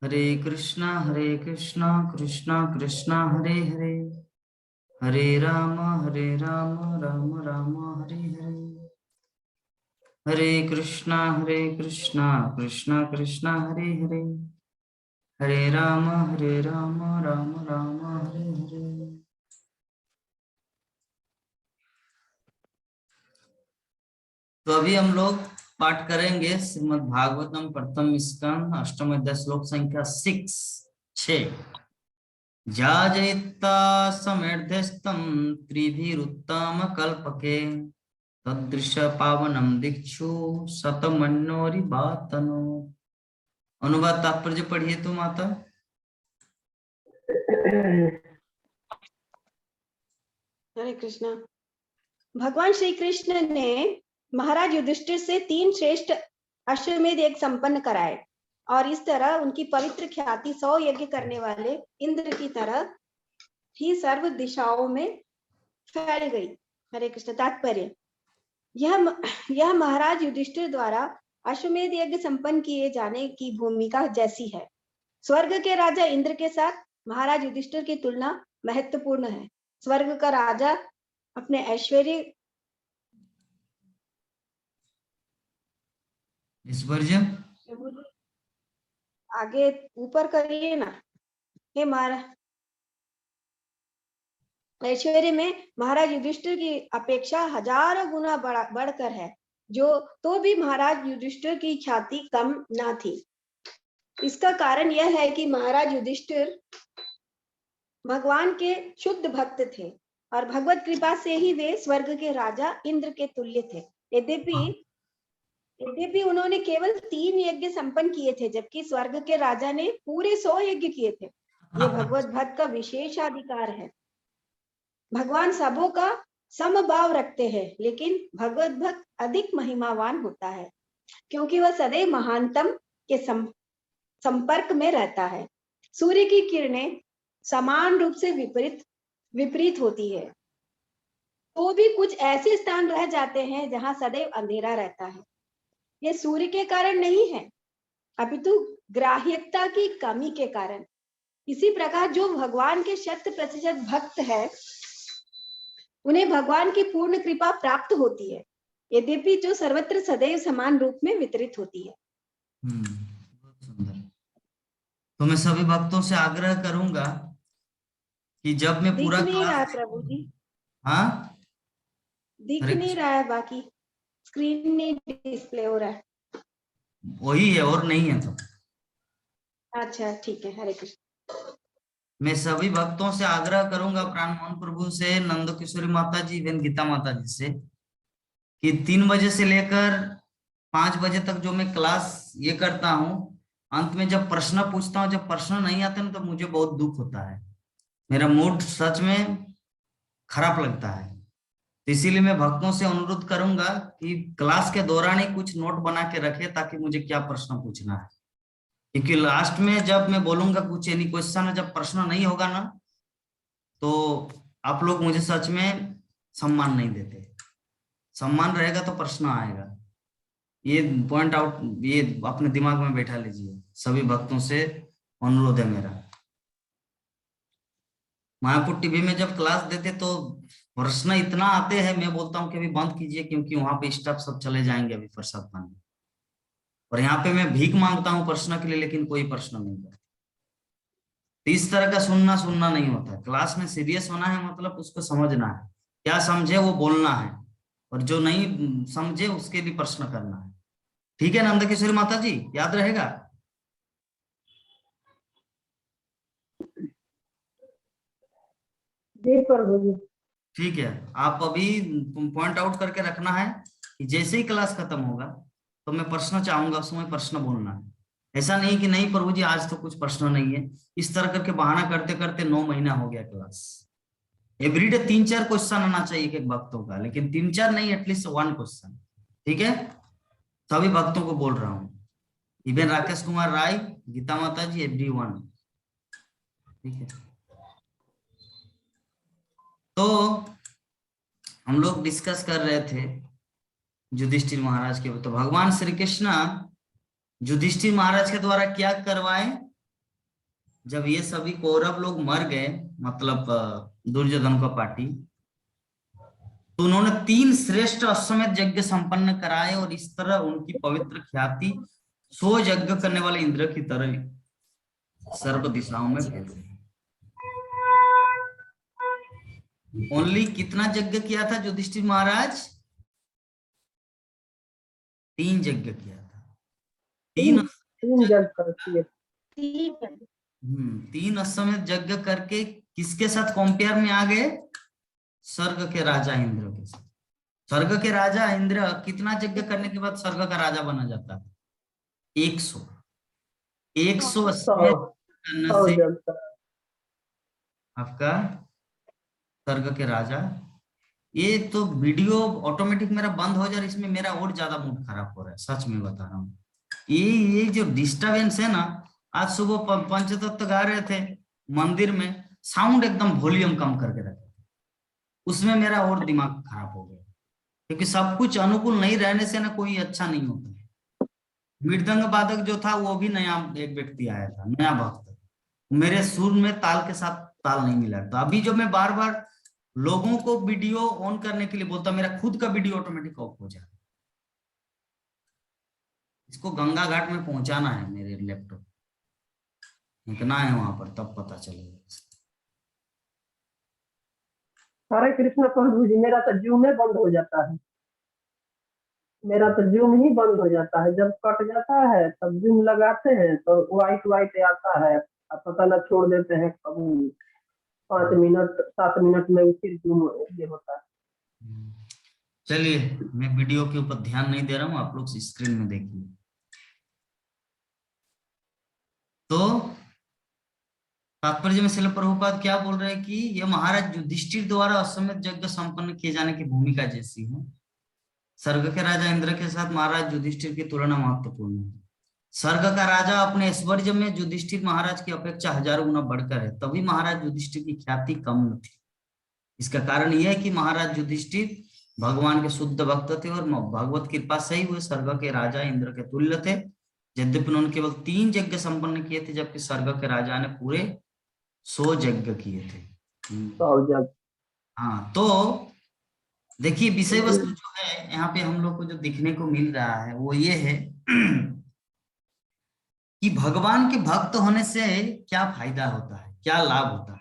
हरे कृष्णा कृष्णा कृष्णा हरे हरे, हरे राम राम राम हरे हरे, हरे कृष्णा कृष्णा कृष्णा हरे हरे, हरे राम राम राम हरे हरे। तो अभी हम लोग पाठ करेंगे श्रीमद् भागवतम प्रथम स्कंद अष्टम अध्याय श्लोक संख्या 6। जाजयिता समृद्धस्तम त्रिभिरुत्तम कल्पके तदृश पावनम दीक्षु शतमन्योरिबातनो। अनुवाद तात्पर्य पढ़िए तो माता। हरे कृष्णा। भगवान श्री कृष्ण ने महाराज युधिष्ठिर से 3 श्रेष्ठ अश्वमेध यज्ञ संपन्न कराए और इस तरह उनकी पवित्र ख्याति 100 यज्ञ करने वाले इंद्र की तरह ही सर्व दिशाओं में फैल गई। हरे कृष्ण। तात्पर्य यह महाराज युधिष्ठिर द्वारा अश्वमेध यज्ञ संपन्न किए जाने की भूमिका जैसी है। स्वर्ग के राजा इंद्र के साथ महाराज युधिष्ठिर की तुलना महत्वपूर्ण है। स्वर्ग का राजा अपने ऐश्वर्य आगे ऊपर करिए ना। हे महाराज, ऐश्वर्य में महाराज युधिष्ठिर की अपेक्षा हजारों गुना बढ़कर है, जो तो भी महाराज युधिष्ठिर की ख्याति कम ना थी। इसका कारण यह है कि महाराज युधिष्ठिर भगवान के शुद्ध भक्त थे और भगवत कृपा से ही वे स्वर्ग के राजा इंद्र के तुल्य थे। यद्यपि उन्होंने केवल 3 यज्ञ संपन्न किए थे, जबकि स्वर्ग के राजा ने पूरे 100 यज्ञ किए थे। ये भगवत भक्त का विशेषाधिकार है। भगवान सबों का समभाव रखते हैं, लेकिन भगवत भक्त अधिक महिमावान होता है क्योंकि वह सदैव महानतम के संपर्क में रहता है। सूर्य की किरणें समान रूप से विपरीत होती है, तो भी कुछ ऐसे स्थान रह जाते हैं जहां सदैव अंधेरा रहता है। यह सूर्य के कारण नहीं है, अपितु ग्राह्यता की कमी के कारण। इसी प्रकार जो भगवान के 100% भक्त है, उन्हें भगवान की पूर्ण कृपा प्राप्त होती है, यद्यपि जो सर्वत्र सदैव समान रूप में वितरित होती है। बहुत सुंदर। तो मैं सभी भक्तों से आग्रह करूंगा कि जब मैं पूरा दिख नहीं रहा क्लास, प्रभु जी। हाँ दिख नहीं रहा है, बाकी स्क्रीन नहीं डिस्प्ले हो रहा है। वही है और नहीं है तो। अच्छा ठीक है। हरे कृष्ण। मैं सभी भक्तों से आग्रह करूंगा, प्राण मोहन प्रभु से, नंद किशोरी माता जी, वेद गीता माता जी से, कि 3 बजे से लेकर 5 बजे तक जो मैं क्लास ये करता हूँ, अंत में जब प्रश्न पूछता हूँ, जब प्रश्न नहीं आते ना तो मुझे बहुत दुख होता है, मेरा मूड सच में खराब लगता है। तो इसीलिए मैं भक्तों से अनुरोध करूंगा कि क्लास के दौरान ही कुछ नोट बना के रखे, ताकि मुझे क्या प्रश्न पूछना है, क्योंकि लास्ट में जब मैं बोलूंगा कुछ एनी क्वेश्चन, जब प्रश्न नहीं होगा ना, तो आप लोग मुझे सच में सम्मान नहीं देते। सम्मान रहेगा तो प्रश्न आएगा। ये पॉइंट आउट, ये अपने दिमाग में बैठा लीजिए। सभी भक्तों से अनुरोध है मेरा। मायापुर टीवी में जब क्लास देते तो प्रश्न इतना आते हैं, मैं बोलता हूँ कि अभी बंद कीजिए, क्योंकि वहां पे स्टाफ सब चले जाएंगे अभी प्रसाद पाने। और यहाँ पे मैं भीख मांगता हूँ प्रश्न के लिए, लेकिन कोई प्रश्न नहीं करता। तो इस तरह का सुनना नहीं होता है। क्लास में सीरियस होना है, मतलब उसको समझना है, क्या समझे वो बोलना है, और जो नहीं समझे उसके लिए प्रश्न करना है। ठीक है नंद किशोरी माता जी, याद रहेगा? ठीक है, आप अभी पॉइंट आउट करके रखना है कि जैसे ही क्लास खत्म होगा तो मैं प्रश्न चाहूंगा, उस समय प्रश्न बोलना है। ऐसा नहीं कि नहीं प्रभु जी आज तो कुछ प्रश्न नहीं है, इस तरह करके बहाना करते करते 9 महीना हो गया क्लास। एवरीडे 3-4 क्वेश्चन आना चाहिए एक भक्तों का, लेकिन 3-4 नहीं, एटलीस्ट 1 क्वेश्चन। ठीक है, सभी भक्तों को बोल रहा हूँ, इवन राकेश कुमार राय, गीता माता जी, एवरीवन। ठीक है, तो हम लोग डिस्कस कर रहे थे युधिष्ठिर महाराज के। तो भगवान श्री कृष्ण युधिष्ठिर महाराज के द्वारा क्या करवाए? जब ये सभी कौरव लोग मर गए, मतलब दुर्योधन का पार्टी, तो उन्होंने 3 श्रेष्ठ अश्वमेध यज्ञ संपन्न कराए और इस तरह उनकी पवित्र ख्याति 100 यज्ञ करने वाले इंद्र की तरह सर्व दिशाओं में फैल गई। ओनली कितना यज्ञ किया था युधिष्ठिर महाराज? 3 यज्ञ किया था। 3 जज करती है। 3 अश्वमेध यज्ञ करके किसके साथ कंपेयर में आ गए? स्वर्ग के राजा इंद्र के साथ। स्वर्ग के राजा इंद्र कितना यज्ञ करने के बाद स्वर्ग का राजा बना जाता है? 100 अश्वमेध करने से आपका स्वर्ग के राजा। ये तो वीडियो ऑटोमेटिक मेरा बंद हो जा रहा है, इसमें मेरा और ज्यादा मूड खराब हो रहा है, सच में बता रहा हूँ। ये जो डिस्टरबेंस है ना, आज सुबह पंचतत्व गा रहे थे मंदिर में, साउंड एकदम वॉल्यूम कम करके रखे, उसमें मेरा और दिमाग खराब हो गया, क्योंकि सब कुछ अनुकूल नहीं रहने से ना कोई अच्छा नहीं होता है। मृदंग वादक जो था वो भी नया एक व्यक्ति आया था, नया भक्त, मेरे सुर में ताल के साथ ताल नहीं मिला। तो अभी जो मैं बार बार लोगों को वीडियो ऑन करने के लिए बोलता, मेरा खुद का वीडियो ऑटोमेटिक ऑफ हो जाता। इसको गंगा घाट में पहुंचाना है मेरे लैपटॉप, इतना है वहां पर, तब पता चलेगा। हरे कृष्ण प्रभु जी, मेरा तो जूम में बंद हो जाता है, मेरा तो जूम ही बंद हो जाता है। जब कट जाता है तब जूम लगाते हैं तो व्हाइट व्हाइट आता है, अब पता ना छोड़ देते हैं, कभी 5 मिनट 7 मिनट में फिर जूम ये होता है। चलिए, मैं वीडियो के ऊपर ध्यान नहीं दे रहा हूँ, आप लोग स्क्रीन में देखिए। तो तात्पर्य में श्रील प्रभुपाद क्या बोल रहे हैं कि ये महाराज युधिष्ठिर द्वारा अश्वमेध यज्ञ संपन्न किए जाने की भूमिका जैसी है। स्वर्ग के राजा इंद्र के साथ महाराज युधिष्ठिर की तुलना महत्वपूर्ण है। स्वर्ग का राजा अपने ऐश्वर्य में युधिष्ठिर महाराज की अपेक्षा हजारों गुना बढ़कर है, तभी महाराज युधिष्ठिर की ख्याति कम न थी। इसका कारण यह है कि महाराज युधिष्ठिर भगवान के शुद्ध भक्त थे और भगवत कृपा से ही वे स्वर्ग के राजा इंद्र के तुल्य थे। यद्यपि उन्होंने केवल 3 यज्ञ संपन्न किए थे, जबकि स्वर्ग के राजा ने पूरे 100 यज्ञ किए थे। हाँ, तो देखिए विषय वस्तु जो है यहाँ पे हम लोग को जो दिखने को मिल रहा है वो ये है कि भगवान के भक्त होने से क्या फायदा होता है, क्या लाभ होता है।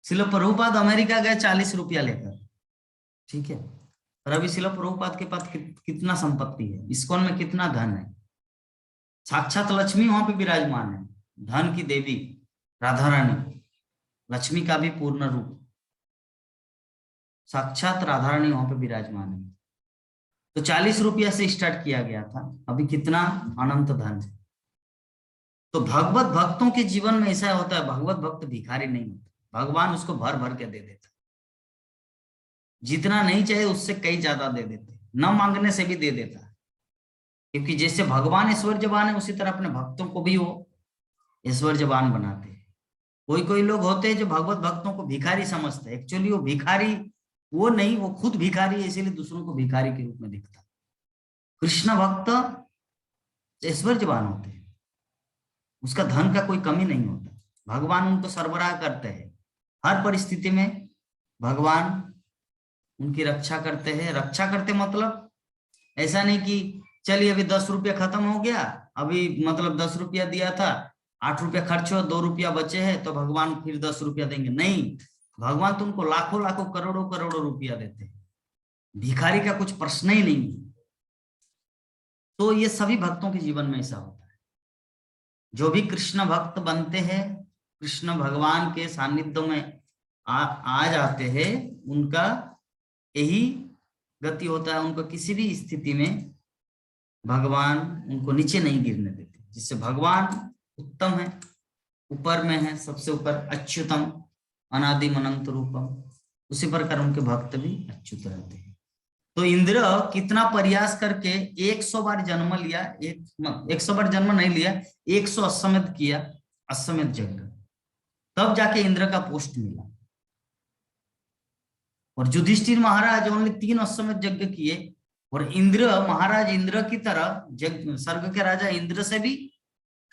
श्रील प्रभुपाद अमेरिका गए 40 रुपया लेकर, ठीक है, और अभी श्रील प्रभुपाद के पास कितना संपत्ति है, इस्कॉन में कितना धन है, साक्षात लक्ष्मी वहां पे विराजमान है, धन की देवी राधा रानी, लक्ष्मी का भी पूर्ण रूप, साक्षात राधा रानी वहां पे विराजमान है। तो 40 रुपया से स्टार्ट किया गया था, अभी कितना अनंत धन है। तो भगवत भक्तों के जीवन में ऐसा होता है, भगवत भक्त भिखारी नहीं होता, भगवान उसको भर भर के दे देता, जितना नहीं चाहे उससे कई ज्यादा दे देते, न मांगने से भी दे देता है। क्योंकि जैसे भगवान ऐश्वर्यवान है, उसी तरह अपने भक्तों को भी वो ऐश्वर्यवान बनाते हैं। कोई कोई लोग होते हैं जो भगवत भक्तों को भिखारी समझते हैं, एक्चुअली वो भिखारी वो नहीं, वो खुद भिखारी है, इसीलिए दूसरों को भिखारी के रूप में दिखता है। कृष्ण भक्त ऐश्वर्यवान होते हैं, उसका धन का कोई कमी नहीं होता, भगवान उनको सरबराह करते हैं हर परिस्थिति में, भगवान उनकी रक्षा करते हैं। रक्षा करते मतलब ऐसा नहीं कि चलिए अभी 10 रुपया खत्म हो गया, अभी मतलब 10 रुपया दिया था, 8 रुपया खर्च हो, 2 रुपया बचे हैं तो भगवान फिर 10 रुपया देंगे, नहीं, भगवान तुमको लाखों लाखों करोड़ों करोड़ों रुपया देते हैं, भिखारी का कुछ प्रश्न ही नहीं है। तो ये सभी भक्तों के जीवन में ऐसा होता है, जो भी कृष्ण भक्त बनते हैं, कृष्ण भगवान के सानिध्य में आ जाते हैं, उनका यही गति होता है, उनको किसी भी स्थिति में भगवान उनको नीचे नहीं गिरने देते। जिससे भगवान उत्तम है, ऊपर में है, सबसे ऊपर अच्युतम अनादि अनंत रूपम, उसी प्रकार उनके भक्त भी अच्युत रहते हैं। तो इंद्र कितना प्रयास करके 100 बार जन्म लिया, 100 बार जन्म नहीं लिया, 100 अश्वमेध किया, अश्वमेध यज्ञ, तब जाके इंद्र का पोस्ट मिला। और युधिष्ठिर महाराज ओनली 3 अश्वमेध यज्ञ किए, और इंद्र महाराज इंद्र की तरह स्वर्ग के राजा इंद्र से भी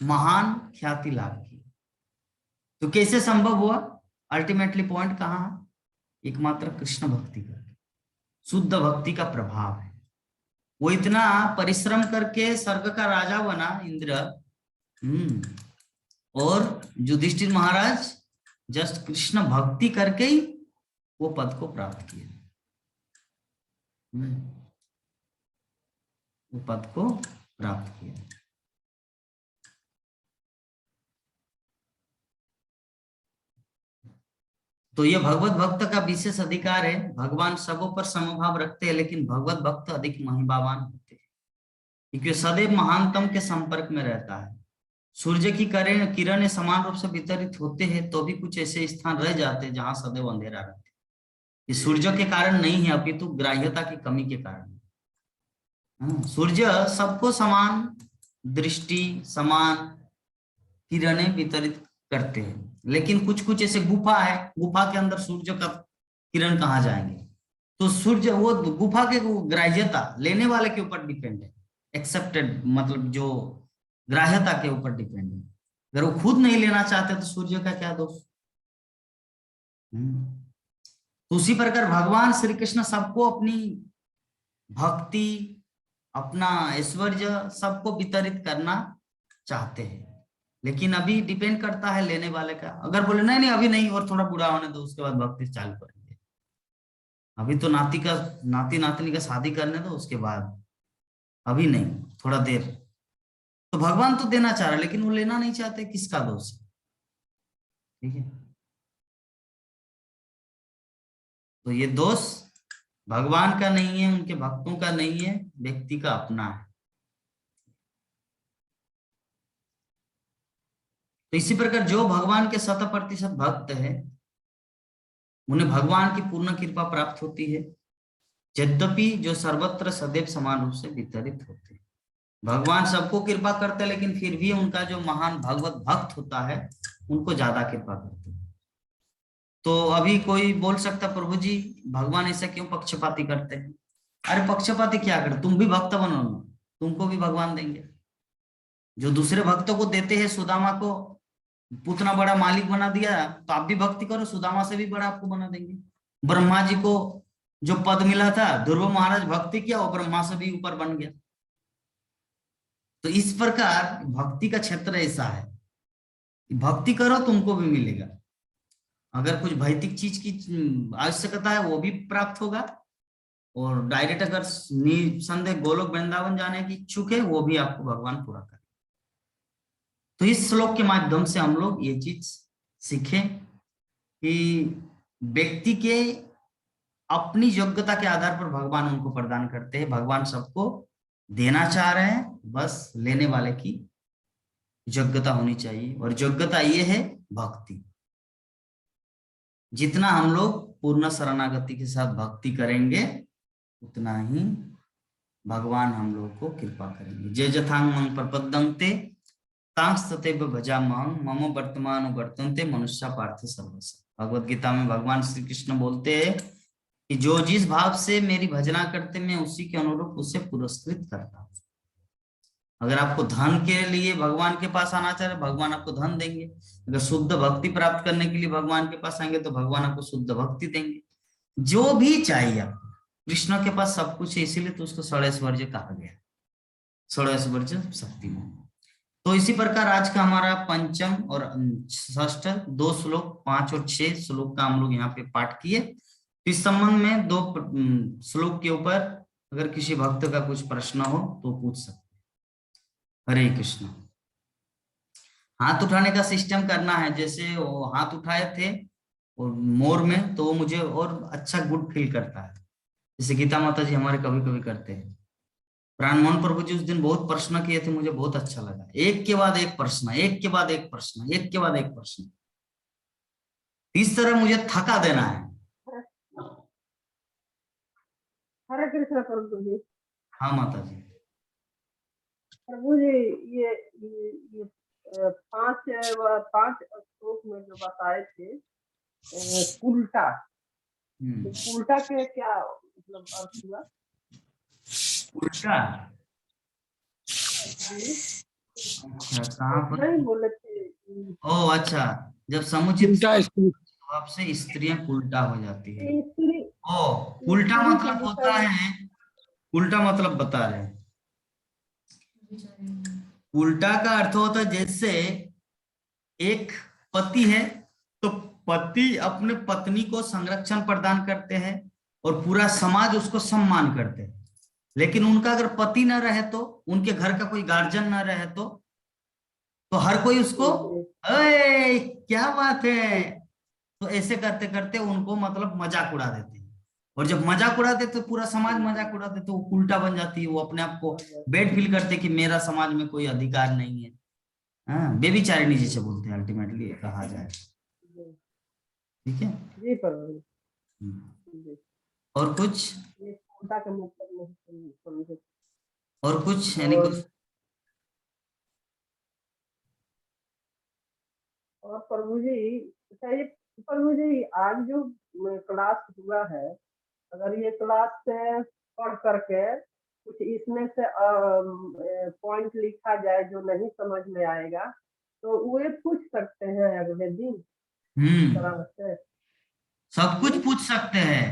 महान ख्याति लाभ की। तो कैसे संभव हुआ? अल्टीमेटली पॉइंट कहाँ है? एकमात्र कृष्ण भक्ति का, शुद्ध भक्ति का प्रभाव है। वो इतना परिश्रम करके स्वर्ग का राजा बना इंद्र, और युधिष्ठिर महाराज जस्ट कृष्ण भक्ति करके ही वो पद को प्राप्त किया। वो पद को प्राप्त किया। तो ये भगवत भक्त का विशेष अधिकार है। भगवान सबों पर समभाव रखते हैं, लेकिन भगवत भक्त अधिक महिमावान होते हैं, क्योंकि सदैव महानतम के संपर्क में रहता है। सूर्य की किरणें समान रूप से वितरित होते हैं, तो भी कुछ ऐसे स्थान रह जाते हैं जहां सदैव अंधेरा रहता है। ये सूर्य के कारण नहीं है, अपितु ग्राह्यता की कमी के कारण। सूर्य सबको समान दृष्टि, समान किरणें वितरित करते हैं, लेकिन कुछ कुछ ऐसे गुफा है, गुफा के अंदर सूर्य का किरण कहाँ जाएंगे? तो सूर्य वो गुफा के ग्राह्यता लेने वाले के ऊपर डिपेंड है, एक्सेप्टेड मतलब जो ग्राह्यता के ऊपर डिपेंड है। अगर वो खुद नहीं लेना चाहते तो सूर्य का क्या दोष? तो उसी प्रकार भगवान श्री कृष्ण सबको अपनी भक्ति, अपना ऐश्वर्य सबको वितरित करना चाहते हैं, लेकिन अभी डिपेंड करता है लेने वाले का। अगर बोले नहीं नहीं अभी नहीं, और थोड़ा बुरा होने दो, उसके बाद भक्ति चालू करेंगे, अभी तो नाती नातनी का शादी करने दो, उसके बाद, अभी नहीं, थोड़ा देर। तो भगवान तो देना चाह रहा है, लेकिन वो लेना नहीं चाहते, किसका दोष है? ठीक है, तो ये दोष भगवान का नहीं है, उनके भक्तों का नहीं है, व्यक्ति का अपना है। तो इसी प्रकार जो भगवान के 100% भक्त है, उन्हें भगवान की पूर्ण कृपा प्राप्त होती है, यद्यपि जो सर्वत्र सदैव समान रूप से वितरित होते हैं। भगवान सबको कृपा करते हैं, लेकिन फिर भी उनका जो महान भगवत भक्त होता है, उनको ज्यादा कृपा करते हैं। तो अभी कोई बोल सकता प्रभु जी भगवान ऐसा क्यों पक्षपाती करते हैं? अरे पक्षपाती क्या कर, तुम भी भक्त बनो ना, तुमको भी भगवान देंगे। जो दूसरे भक्तों को देते हैं, सुदामा को उतना बड़ा मालिक बना दिया, तो आप भी भक्ति करो, सुदामा से भी बड़ा आपको बना देंगे। ब्रह्मा जी को जो पद मिला था, ध्रुव महाराज भक्ति किया, वो ब्रह्मा से भी ऊपर बन गया। तो इस प्रकार भक्ति का क्षेत्र ऐसा है, भक्ति करो तुमको भी मिलेगा। अगर कुछ भौतिक चीज की आवश्यकता है, वो भी प्राप्त होगा, और डायरेक्ट अगर निसंदेह गोलोक वृंदावन जाने की इच्छुक है, वो भी आपको भगवान पूरा करे। तो इस श्लोक के माध्यम से हम लोग ये चीज सीखें कि व्यक्ति के अपनी योग्यता के आधार पर भगवान उनको प्रदान करते हैं। भगवान सबको देना चाह रहे हैं, बस लेने वाले की योग्यता होनी चाहिए, और योग्यता ये है भक्ति। जितना हम लोग पूर्ण शरणागति के साथ भक्ति करेंगे, उतना ही भगवान हम लोग को कृपा करेंगे। जय जथांग मंग प्रपद्यन्ते तांस्ततैव भजाम्यहं मम वर्तमान वर्तन्ते मनुष्य पार्थ सर्वस्य। भगवत गीता में भगवान श्री कृष्ण बोलते हैं कि जो जिस भाव से मेरी भजना करते, मैं उसी के अनुरूप उसे पुरस्कृत करता हूँ। अगर आपको धन के लिए भगवान के पास आना चाह रहे, भगवान आपको धन देंगे। अगर शुद्ध भक्ति प्राप्त करने के लिए भगवान के पास आएंगे, तो भगवान आपको शुद्ध भक्ति देंगे। जो भी चाहिए आपको, कृष्ण के पास सब कुछ है, इसीलिए तो उसको षड़ैश्वर्य कहा गया, षड़ैश्वर्य शक्तिमान। तो इसी प्रकार आज का हमारा पंचम और षष्ठ 2 श्लोक 5 और 6 श्लोक का हम लोग यहाँ पे पाठ किए। इस संबंध में 2 श्लोक के ऊपर अगर किसी भक्त का कुछ प्रश्न हो तो पूछ सकते। हरे कृष्ण। हाथ उठाने का सिस्टम करना है, जैसे वो हाथ उठाए थे और मोर में, तो वो मुझे और अच्छा गुड फील करता है, जैसे गीता माता जी हमारे कभी कभी करते हैं। प्राणमोहन प्रभु जी उस दिन बहुत प्रश्न किए थे, मुझे बहुत अच्छा लगा, एक के बाद एक प्रश्न, एक के बाद एक प्रश्न, एक के बाद एक प्रश्न। इस तरह मुझे थका देना है। हरे कृष्ण प्रभु जी। हाँ माता जी। प्रभु जी ये 5 श्लोक में जो बताए थे उल्टा, उल्टा के क्या मतलब अर्थ हुआ? उल्टा अच्छा, कहाँ पर? नहीं बोले थे ओ अच्छा, जब समुचित उल्टा स्त्री। स्वभाव से स्त्रियां उल्टा हो जाती है। स्त्री ओ, उल्टा स्त्री के मतलब होता विषय है, उल्टा मतलब बता रहे हैं। उल्टा का अर्थ होता है जैसे एक पति है तो पति अपने पत्नी को संरक्षण प्रदान करते हैं और पूरा समाज उसको सम्मान करते हैं। लेकिन उनका अगर पति न रहे तो, उनके घर का कोई गार्जियन न रहे तो हर कोई उसको अरे क्या बात है, तो ऐसे करते करते उनको मतलब मजाक उड़ा देते हैं। और जब मजाक उड़ाते तो पूरा समाज मजाक उड़ाते तो वो उल्टा बन जाती है, वो अपने आप को बेड फील करते कि मेरा समाज में कोई अधिकार नहीं है। हाँ, बेबीचारिणी जिसे बोलते हैं अल्टीमेटली कहा जाए। ठीक है। जी प्रभु जी। और कुछ? ये उल्टा का मतलब नहीं समझे। और कुछ यानी और कुछ? और प्रभु जी, अच्छा ये प्रभु जी आज जो क्लास हुआ है, अगर ये क्लास से पढ़ करके कुछ इसमें से पॉइंट लिखा जाए जो नहीं समझ में आएगा तो वे पूछ सकते हैं अगले दिन इस तरह से। सब कुछ पूछ सकते हैं।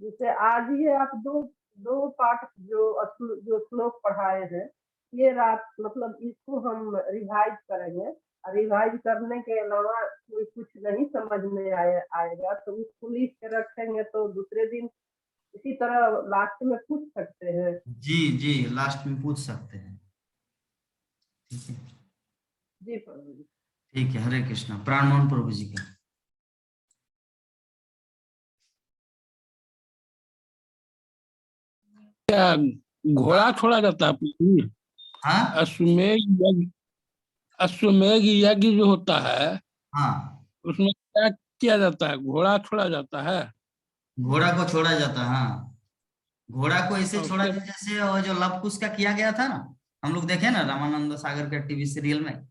जैसे आज ये आप दो दो पाठ जो श्लोक पढ़ाए हैं, ये रात मतलब इसको हम रिवाइज करेंगे। रिवाइज करने के अलावा कोई कुछ नहीं समझ में आएगा तो उसको लिख के रखेंगे तो दूसरे दिन इसी तरह लास्ट में पूछ सकते हैं। जी जी, लास्ट में पूछ सकते हैं। ठीक है। जी प्रभु जी। ठीक है, हरे कृष्णा। प्राण मोहन प्रभु जी का। क्या घोड़ा छोड़ा जाता है प्रभु जी? हाँ अश्वमेध यज्ञ जो होता है हाँ, उसमें क्या किया जाता है? घोड़ा छोड़ा जाता है घोड़ा को छोड़ा जाता है। हाँ, घोड़ा को ऐसे और छोड़ा उसके जाता जैसे वो जो लव कुश का किया गया था ना, हम लोग देखे ना रामानंद सागर के टीवी सीरियल में।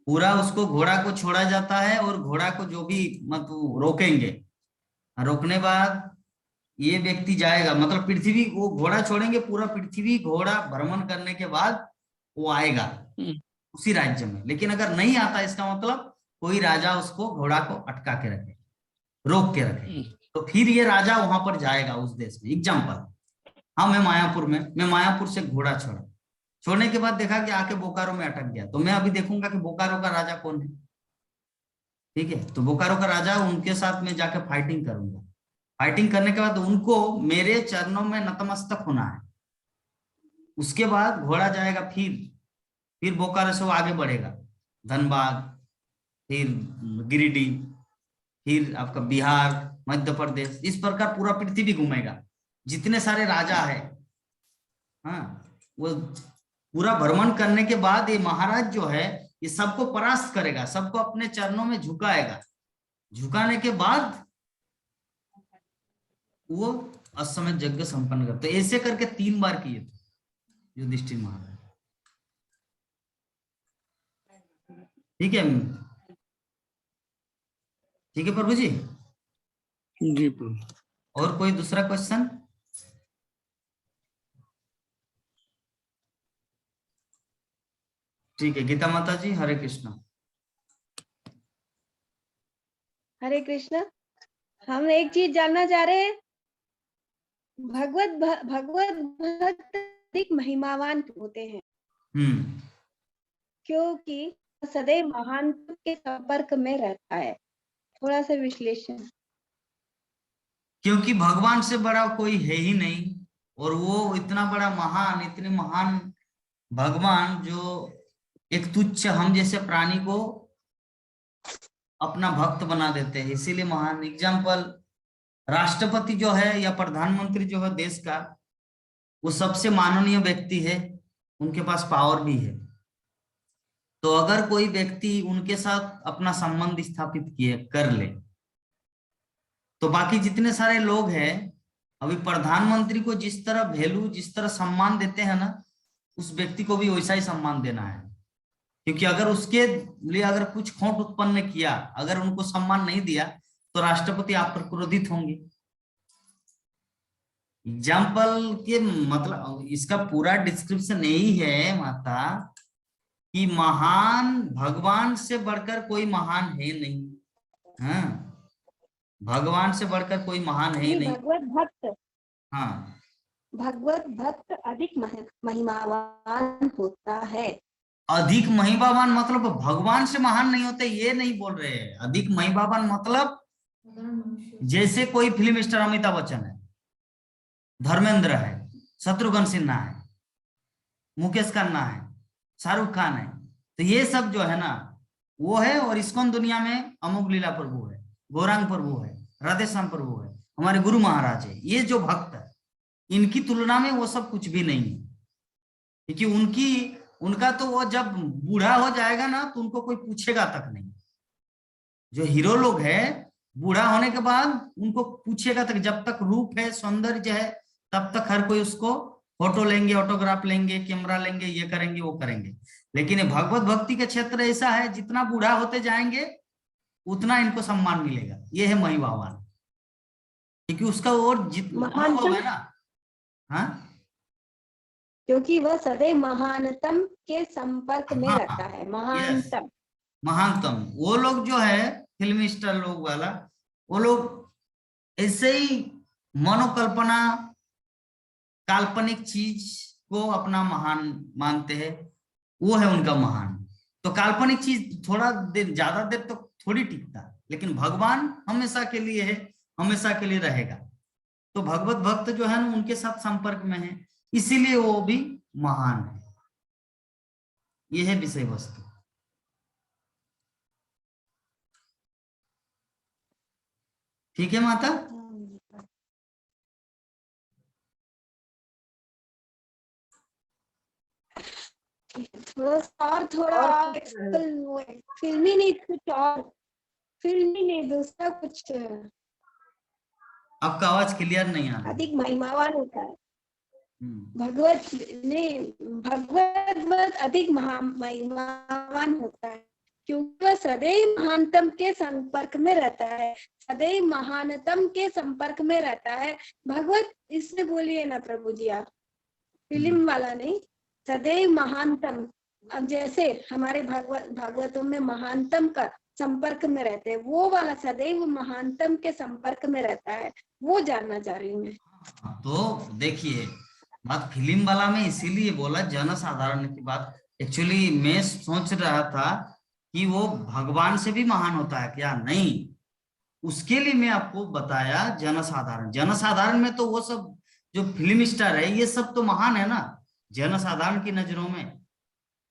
पूरा उसको घोड़ा को छोड़ा जाता है और घोड़ा को जो भी मतलब रोकेंगे, रोकने बाद ये व्यक्ति जाएगा, मतलब पृथ्वी, वो घोड़ा छोड़ेंगे, पूरा पृथ्वी घोड़ा भ्रमण करने के बाद वो आएगा हम्म, उसी राज्य में। लेकिन अगर नहीं आता, इसका मतलब कोई राजा उसको घोड़ा को अटका के रखे, रोक के रखे, हम्म, तो फिर ये राजा वहां पर जाएगा उस देश में। एग्जाम्पल, हाँ मैं मायापुर से घोड़ा छोड़ा, छोड़ने के बाद देखा कि आके बोकारो में अटक गया, तो मैं अभी देखूंगा कि बोकारो का राजा कौन है। ठीक है, तो बोकारो का राजा, उनके साथ में जाके फाइटिंग करूंगा। फाइटिंग करने के बाद उनको मेरे चरणों में नतमस्तक होना है। उसके बाद घोड़ा जाएगा, फिर बोकारो से वो आगे बढ़ेगा, धनबाद, फिर गिरिडीह, फिर आपका बिहार, मध्य प्रदेश, इस प्रकार पूरा पृथ्वी घूमेगा। जितने सारे राजा है, हाँ, वो पूरा भ्रमण करने के बाद ये महाराज जो है ये सबको परास्त करेगा, सबको अपने चरणों में झुकाएगा। झुकाने के बाद वो अश्वमेध यज्ञ संपन्न करते। ऐसे करके 3 बार किए थे युधिष्ठिर महाराज। ठीक है, ठीक है प्रभु जी। जी प्रभु। और कोई दूसरा क्वेश्चन? ठीक है, गीता माता जी, हरे कृष्णा। हरे कृष्ण। हम एक चीज जानना चाह रहे हैं, भगवत भक्त अधिक महिमावान होते हैं क्योंकि सदैव महान के संपर्क में रहता है। थोड़ा सा विश्लेषण। क्योंकि भगवान से बड़ा कोई है ही नहीं, और वो इतना बड़ा महान, इतने महान भगवान जो एक तुच्छ हम जैसे प्राणी को अपना भक्त बना देते हैं, इसीलिए महान। एग्जाम्पल, राष्ट्रपति जो है या प्रधानमंत्री जो है देश का, वो सबसे माननीय व्यक्ति है, उनके पास पावर भी है। तो अगर कोई व्यक्ति उनके साथ अपना संबंध स्थापित किए कर ले, तो बाकी जितने सारे लोग हैं, अभी प्रधानमंत्री को जिस तरह वैल्यू, जिस तरह सम्मान देते हैं ना, उस व्यक्ति को भी वैसा ही सम्मान देना है। क्योंकि अगर उसके लिए अगर कुछ खोट उत्पन्न किया, अगर उनको सम्मान नहीं दिया, तो राष्ट्रपति आप पर क्रोधित होंगे। एग्जाम्पल के मतलब इसका पूरा डिस्क्रिप्शन यही है माता कि महान भगवान से बढ़कर कोई महान है नहीं। हाँ, भगवान से बढ़कर कोई महान है ही नहीं। हाँ, भगवत भक्त अधिक महिमावान होता है। अधिक महिमावान मतलब भगवान से महान नहीं होते, ये नहीं बोल रहे हैं। अधिक महिमावान मतलब जैसे कोई फिल्म स्टार अमिताभ बच्चन है, धर्मेंद्र है, शत्रुघ्न सिन्हा है, मुकेश खन्ना है, शाहरुख खान है, तो ये सब जो है ना वो है। और इस्कॉन दुनिया में अमोघ लीला प्रभु है, गौरांग प्रभु है, राधे श्याम प्रभु है, हमारे गुरु महाराज है। ये जो भक्त है इनकी तुलना में वो सब कुछ भी नहीं है, क्योंकि उनका तो वो जब बूढ़ा हो जाएगा ना तो उनको कोई पूछेगा तक नहीं। जो हीरो लोग है बूढ़ा होने के बाद उनको पूछेगा तक, जब तक रूप है सौंदर्य है तब तक हर कोई उसको फोटो लेंगे, ऑटोग्राफ लेंगे, कैमरा लेंगे, ये करेंगे वो करेंगे। लेकिन ये भगवत भक्ति का क्षेत्र ऐसा है जितना बूढ़ा होते जाएंगे उतना इनको सम्मान मिलेगा। ये है महिमावान, क्योंकि उसका और जितना अनुभव है ना। हाँ, क्योंकि वह सदैव महानतम के संपर्क में हाँ, रहता है। यस, महानतम महानतम। वो लोग जो है फिल्मी स्टार लोग वाला, वो लोग ऐसे ही मनोकल्पना काल्पनिक चीज को अपना महान मानते हैं, वो है उनका महान। तो काल्पनिक चीज थोड़ा देर ज्यादा देर तो थोड़ी टिकता, लेकिन भगवान हमेशा के लिए है, हमेशा के लिए रहेगा। तो भगवत भक्त जो है ना उनके साथ संपर्क में है, इसीलिए वो भी महान है। ये है विषय वस्तु। ठीक है माता। और थोड़ा फिल्मी नहीं, कुछ और फिल्मी नहीं, दूसरा कुछ आपका आवाज क्लियर नहीं आ रहा। अधिक महिमावान होता है। भगवत ने भगवत अधिक महिमावान होता है क्योंकि वह सदैव महानतम के संपर्क में रहता है। सदैव महानतम के संपर्क में रहता है। भगवत इससे बोलिए ना प्रभु जी, आप फिल्म वाला नहीं, सदैव महानतम। अब जैसे हमारे भागवतों में महानतम का संपर्क में रहते हैं, वो वाला सदैव महानतम के संपर्क में रहता है, वो जानना चाह रही हूँ मैं। तो देखिए बात फिल्म वाला में इसीलिए बोला जन साधारण की बात। एक्चुअली मैं सोच रहा था कि वो भगवान से भी महान होता है क्या, नहीं, उसके लिए मैं आपको बताया जनसाधारण। जनसाधारण में तो वो सब जो फिल्म स्टार है ये सब तो महान है ना जनसाधारण की नजरों में।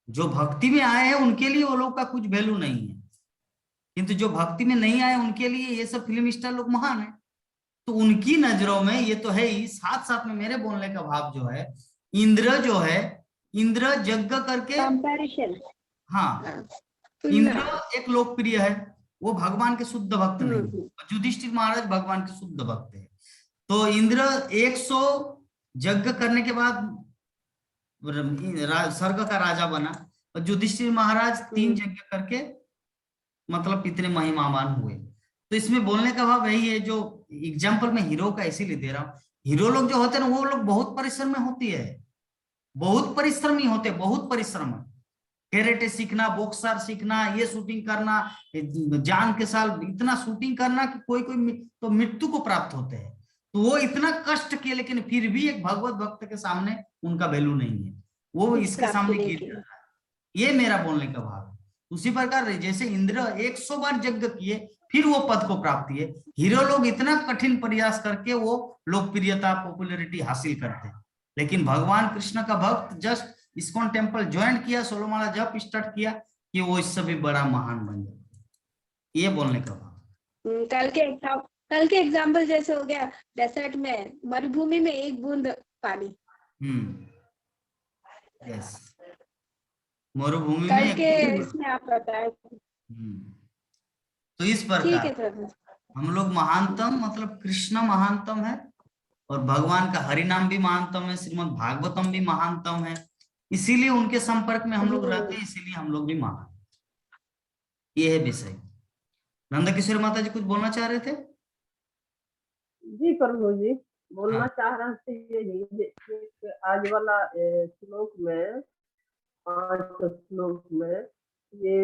जो भक्ति में आए हैं उनके लिए वो लोग का कुछ वैल्यू नहीं है, किंतु जो भक्ति में नहीं आए उनके लिए ये सब फिल्म स्टार लोग महान है। तो उनकी नजरों में ये तो है ही। साथ साथ में मेरे बोलने का भाव जो है, इंद्र जो है, इंद्र यज्ञ करके कंपैरिजन, हाँ, इंद्र एक लोकप्रिय है, वो भगवान के शुद्ध भक्त नहीं। युधिष्ठिर महाराज भगवान के शुद्ध भक्त है। तो इंद्र 100 यज्ञ करने के बाद स्वर्ग का राजा बना, और युधिष्ठिर महाराज 3 यज्ञ करके मतलब इतने महिमावान हुए। तो इसमें बोलने का भाव यही है। जो एग्जाम्पल में हीरो का इसीलिए दे रहा हूँ, हीरो लोग जो होते हैं ना वो लोग बहुत परिश्रम में होती है, बहुत परिश्रमी होते, बहुत परिश्रम। कैरेटे सीखना, बॉक्सर सीखना, ये शूटिंग करना, जान के साथ इतना शूटिंग करना कि कोई कोई तो मृत्यु को प्राप्त होते हैं। तो वो इतना कष्ट किए, लेकिन फिर भी एक भगवत भक्त के सामने उनका वैल्यू नहीं है, वो इसके सामने गिर जाता है। ये मेरा बोलने का भाव है। उसी प्रकार जैसे इंद्र 100 बार यज्ञ किए फिर वो पद को प्राप्ति है। हीरो लोग इतना कठिन प्रयास करके वो लोकप्रियता, पॉपुलैरिटी हासिल करते हैं, लेकिन भगवान कृष्ण का भक्त जस्ट इस्कॉन टेम्पल ज्वाइन किया, 16 माला जप स्टार्ट किया कि वो इससे भी बड़ा महान बन जाए। ये बोलने का भाव। कल के एग्जाम्पल जैसे हो गया डेजर्ट में, मरुभूमि में 1 बूंद पानी। यस, मरुभूमि कल में के इसमें आप बताए। तो इस प्रकार हम लोग महानतम मतलब कृष्ण महानतम है, और भगवान का हरि नाम भी महानतम है, श्रीमद् भागवतम भी महानतम है। इसीलिए उनके संपर्क में हम लोग रहते हैं, इसीलिए हम लोग भी महान। ये है विषय। नंद किशोर माता जी कुछ बोलना चाह रहे थे? जी प्रभु जी, बोलना हाँ चाह रहे थे यही कि आज वाला श्लोक में 5 श्लोक में ये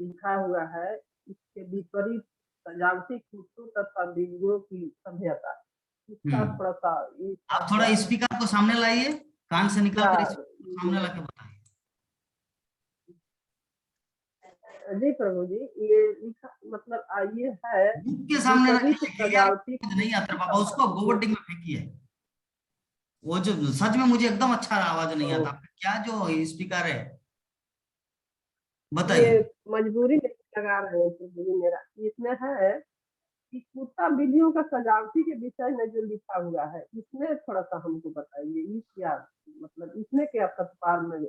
लिखा हुआ है, इसके विपरीत सजावटी कुत्तों तथा बीजों की सभ्यता। इसका हम्म। थोड़ा सा इसका आप थोड़ा क्या स्पीकर को सामने लाइए, कान से निकाल क्या कर सामने ला के बताइए। जी प्रभु जी, ये लिखा मतलब ये है मुख के सामने ला के विपरीत लिखिए यार, सजावटी मुझे नहीं आता पापा, कुत्तों उसको गोवर्डिंग में फेंकिए। वो जो सच में मुझे एकदम अच्छा आवाज नहीं आता, तथा आपका क्या जो स्पीकर है ये बताइए। मजबूरी में लगा रहे हैं प्रभु जी मेरा। इसमें है कि कुत्ता बिल्लियों का सजावटी के विषय में जो लिखा हुआ है, इसमें थोड़ा सा हमको बताइए, ये क्या मतलब इसमें क्या तत्पर में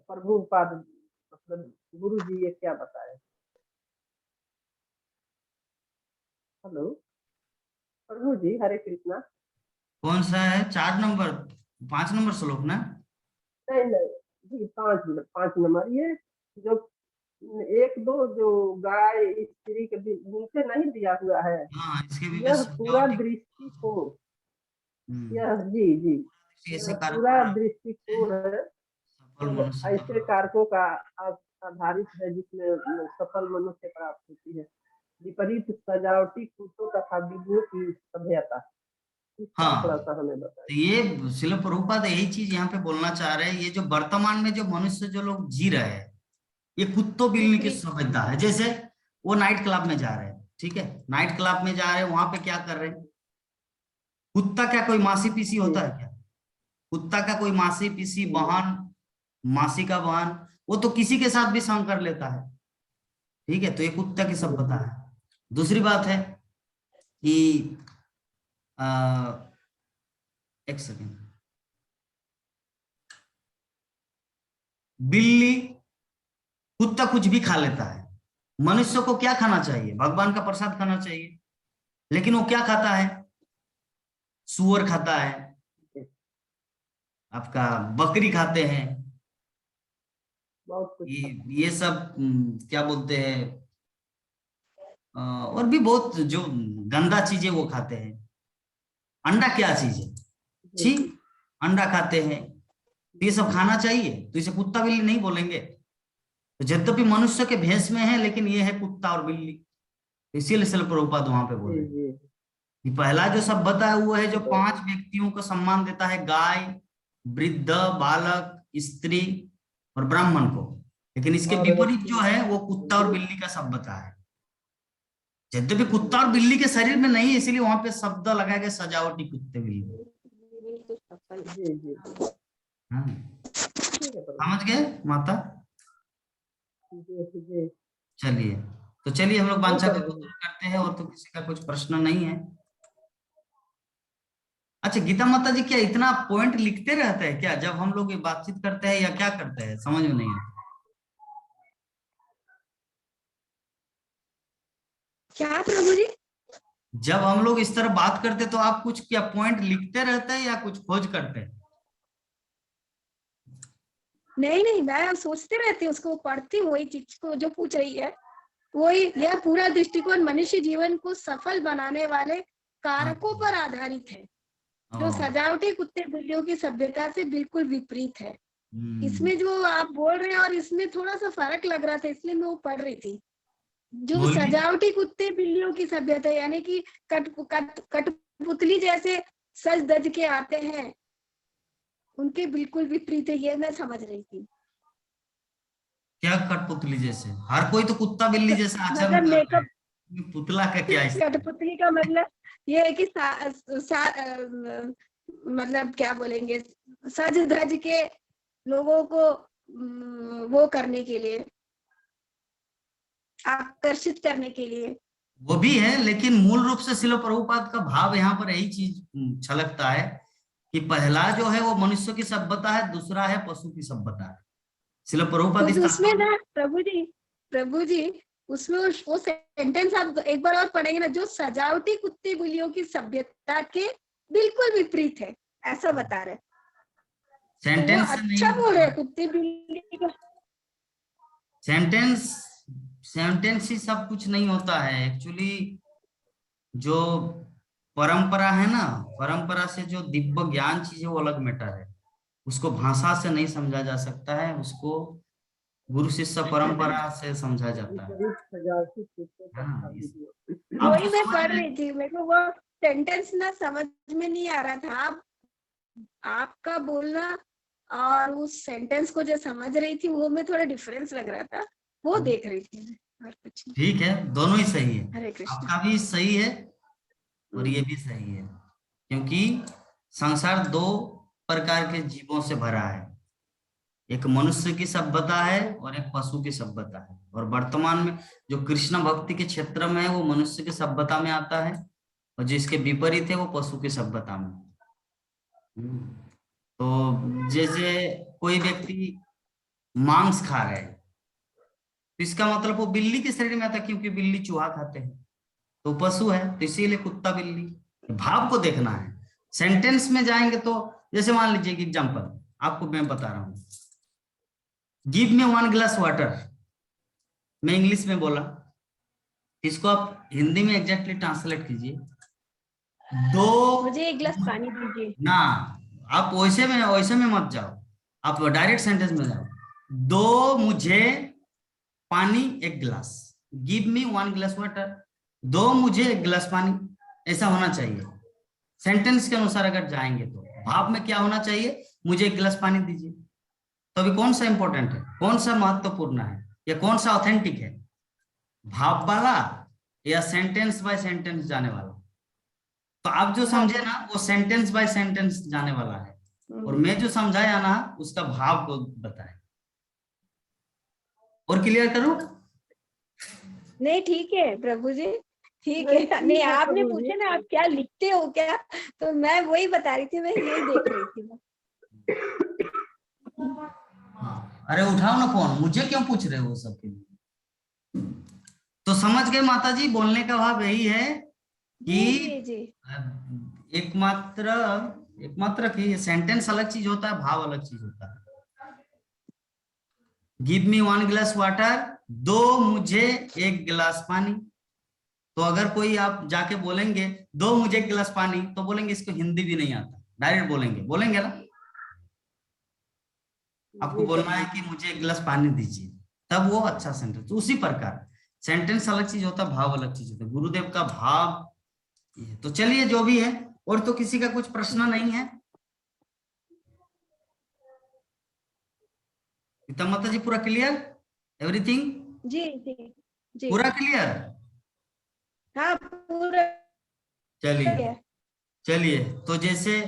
प्रभु पाद मतलब गुरु जी ये क्या बताए। हेलो प्रभु जी, हरे कृष्णा। कौन सा है? 4 नंबर, 5 नंबर श्लोक ना? नहीं नहीं जी, 5 नंबर ये जो 1 2 जो गाय स्त्री के नीचे नहीं दिया हुआ है, हाँ इसके भी यह पूरा सजावटी। दृष्टिकोण, हम्म, यह जी जी ऐसे यह कार्य पूरा द्वारा दृष्टिकोण है सफल और मनुष्य का ऐसे कारकों का आधारित है जिसमें सफल मनुष्य प्राप्त होती है। विपरीत सजावटी कुत्तों तथा बिल्लियों की सभ्यता, इसका थोड़ा हाँ, सा हमें तो बताइए। ये शिल प्रभुपाद यही चीज यहाँ पे बोलना चाह रहे हैं। ये जो वर्तमान में जो मनुष्य जो लोग जी रहे हैं, ये कुत्तों बिल्ली की विपरीत। सभ्यता है। जैसे वो नाइट क्लब में जा रहे हैं, ठीक है, नाइट क्लब में जा रहे हैं, वहां पे क्या कर रहे हैं? कुत्ता क्या कोई मासी पीसी जी होता है क्या? कुत्ता का कोई मासी पीसी जी बहन, मासी का बहन, वो तो किसी के साथ भी संग कर लेता है, ठीक है, तो ये कुत्ता की जी सभ्यता जी है। दूसरी बात है कि एक सेकेंड, बिल्ली, कुत्ता कुछ भी खा लेता है। मनुष्य को क्या खाना चाहिए? भगवान का प्रसाद खाना चाहिए, लेकिन वो क्या खाता है? सुअर खाता है, जी, आपका बकरी खाते हैं, बहुत कुछ ये पता ये सब क्या बोलते हैं, और भी बहुत जो गंदा चीजें वो खाते हैं। अंडा क्या चीज है? जी छी, अंडा खाते हैं। तो ये सब खाना चाहिए, तो इसे कुत्ता बिल्ली नहीं बोलेंगे। तो यद्यपि मनुष्य के भेष में है, लेकिन ये है कुत्ता और बिल्ली। इसीलिए शिल प्रभुपाद वहां पे जी बोले जी कि पहला जो सब बताया हुआ है, जो तो 5 व्यक्तियों को सम्मान देता है, गाय, वृद्ध, बालक, स्त्री और ब्राह्मण को, लेकिन इसके और विपरीत जो है वो कुत्ता और जी बिल्ली का शब्द है। यद्यपि कुत्ता और बिल्ली के शरीर में नहीं है, इसीलिए वहां पे शब्द लगाया गया सजावटी कुत्ते बिल्ली। जी जी हाँ, ठीक है प्रभु समझ गए माता? जी जी चलिए, तो चलिए हम लोग जी वांछा का प्रभु जी। पूर्ण करते हैं, और तो किसी का कुछ प्रश्न नहीं है। अच्छा गीता माता जी, क्या इतना पॉइंट लिखते रहते हैं क्या जब हम लोग ये बातचीत करते हैं, या क्या करते हैं? समझ में नहीं आता। क्या प्रभु जी? जब हम लोग इस तरह बात करते तो आप कुछ क्या पॉइंट लिखते रहते हैं या कुछ खोज करते हैं? नहीं नहीं, मैं सोचते रहती हूँ, उसको पढ़ती हूँ, वही चीज को जो पूछ रही है वही। यह पूरा दृष्टिकोण मनुष्य जीवन को सफल बनाने वाले हाँ, कारकों पर आधारित है, जो ओ, सजावटी कुत्ते बिल्लियों की सभ्यता से बिल्कुल विपरीत है। हम्म, इसमें जो आप बोल रहे हैं और इसमें थोड़ा सा फर्क लग रहा था, इसलिए मैं वो पढ़ रही थी। जो बोलिए। सजावटी कुत्ते बिल्लियों की सभ्यता यानी कि कठपुतली जैसे सज धज के आते हैं, उनके बिल्कुल विपरीत है, ये मैं समझ रही थी। क्या कठपुतली जैसे? हर कोई तो कुत्ता बिल्ली जैसा आचरण मतलब करता मेकअप, है, पुतला का क्या इस्तेमाल? कठपुतली का मतलब ये है कि मतलब क्या बोलेंगे, सज धज के लोगों को वो करने के लिए, आकर्षित करने के लिए। वो भी है, लेकिन मूल रूप से शिल प्रभुपाद का भाव यहाँ पर यही चीज छलकता है कि पहला जो है वो मनुष्य की सभ्यता है, दूसरा है पशु की सभ्यता है। शिल प्रभुपाद तो इस उसमें तात्पर्य। ना प्रभु जी उसमें वो सेंटेंस आप एक बार और पढ़ेंगे ना, जो सजावटी कुत्ते बिल्लियों की सभ्यता के बिल्कुल विपरीत है, ऐसा बता रहे हैं। तो वो सेंटेंस से अच्छा नहीं बोल रहे होता हैं है। कुत्ते बिल्ली का। सेंटेंस, सेंटेंस ही सब कुछ नहीं होता है एक्चुअली। जो परंपरा है ना, परंपरा से जो दिव्य ज्ञान चीज है वो अलग मैटर है, उसको भाषा से नहीं समझा जा सकता है, उसको गुरु शिष्य परंपरा से समझा जाता है। 20,000 से पीछे तक का हाँ, वीडियो। आप वही जो मैं समझ पढ़ रहे रही थी, मेरे को वो सेंटेंस ना समझ में नहीं आ रहा था। आपका बोलना और उस सेंटेंस को जो समझ रही थी वो में थोड़ा डिफरेंस लग रहा था, वो देख रही थी मैं, और कुछ नहीं। ठीक है, दोनों ही सही है, हरे कृष्ण। आपका भी सही है और ये भी सही है, क्योंकि संसार दो प्रकार के जीवों से भरा है, एक मनुष्य की सभ्यता है और एक पशु की सभ्यता है, और वर्तमान में जो कृष्ण भक्ति के क्षेत्र में है वो मनुष्य की सभ्यता में आता है, और जिसके विपरीत है वो पशु की सभ्यता में। तो जैसे कोई व्यक्ति मांस खा रहा है तो इसका मतलब वो बिल्ली के शरीर में आता है, क्योंकि बिल्ली चूहा खाते हैं, तो पशु है, तो इसीलिए कुत्ता बिल्ली। भाव को देखना है, सेंटेंस में जाएंगे तो जैसे मान लीजिए कि एग्जांपल आपको मैं बता रहा हूँ, गिव मी 1 ग्लास वाटर, मैं इंग्लिश में बोला, इसको आप हिंदी में एग्जैक्टली ट्रांसलेट कीजिए, दो मुझे एक गिलास पानी दीजिए। ना, आप वैसे में मत जाओ, आप डायरेक्ट सेंटेंस में जाओ, दो मुझे पानी 1 गिलास, गिव मी 1 ग्लास वाटर, दो मुझे 1 गिलास पानी, ऐसा होना चाहिए। सेंटेंस के अनुसार अगर जाएंगे तो भाव में क्या होना चाहिए, मुझे 1 गिलास पानी दीजिए, तो अभी कौन सा इंपॉर्टेंट है, कौन सा महत्वपूर्ण है, या कौन सा ऑथेंटिक है, भाव वाला या सेंटेंस बाय सेंटेंस जाने वाला? तो आप जो समझे ना वो सेंटेंस बाय सेंटेंस जाने वाला है, और मैं जो समझाया ना उसका भाव को बताए। और क्लियर करूं? नहीं ठीक है प्रभु जी, ठीक नहीं, है। ठीक नहीं, है आपने प्रभु पूछे जी। ना आप क्या लिखते हो क्या, तो मैं वही बता रही थी, मैं यही देख रही थी मैं। हाँ, अरे उठाओ ना फोन, मुझे क्यों पूछ रहे हो सबके लिए? तो समझ गए माता जी, बोलने का भाव यही है जी कि जी जी। एकमात्र एकमात्र की सेंटेंस अलग चीज होता है, भाव अलग चीज होता है। गिव मी 1 गिलास वाटर, दो मुझे 1 गिलास पानी, तो अगर कोई आप जाके बोलेंगे दो मुझे 1 गिलास पानी, तो बोलेंगे इसको हिंदी भी नहीं आता, डायरेक्ट बोलेंगे ना, आपको जी बोलना प्रभु है कि मुझे 1 गिलास पानी दीजिए, तब वो अच्छा सेंटेंस। उसी प्रकार सेंटेंस अलग चीज होता है, भाव अलग चीज होता है, गुरुदेव का भाव ये। तो चलिए जो भी है, और तो किसी का कुछ प्रश्न नहीं है? गीता माता जी पूरा क्लियर, एवरीथिंग जी जी जी। पूरा क्लियर? हाँ पूरा चलिए है। चलिए, तो जैसे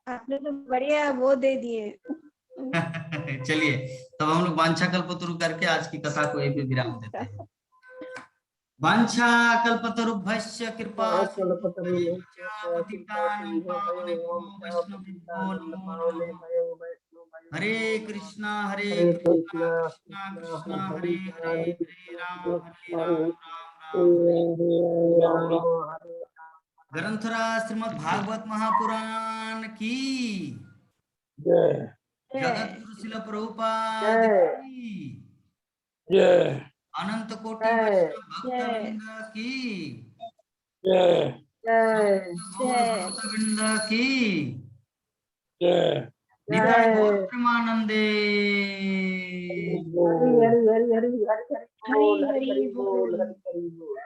आपने तो बढ़िया वो दे दिए। चलिए, तब हम लोग वांछा कल्पतरु करके आज की कथा को यहीं पे विराम देते हैं। वांछा कल्पतरुभ्यश्च कृपा कल्पतरुभ्यश्च सिन्धुभ्यश्च पतितानां कृपासिन्धुभ्यो पावनेभ्यो वैष्णवेभ्यो नमो नमः। हरे कृष्णा हरे कृष्णा कृष्णा कृष्णा कृष्णा हरे हरे हरे हरे, हरे हरे राम हरे कृष्ण राम, हरे राम राम हरे। राम हरे ग्रंथराज श्रीमद् भागवत महापुराण की, जय जगत जय गुरु शिल प्रभुपाद जय की, जय अनंत कोटि जय वैष्णव भक्त जय वृंद की, जय जय गौर जय भक्त वृंद की, जय निताय गौर जय प्रेमानंदे। हरि हरि हरि हरि हरि हरि हरी बोल हरि हरी हरि बोल बोल। हरि हरि बोल।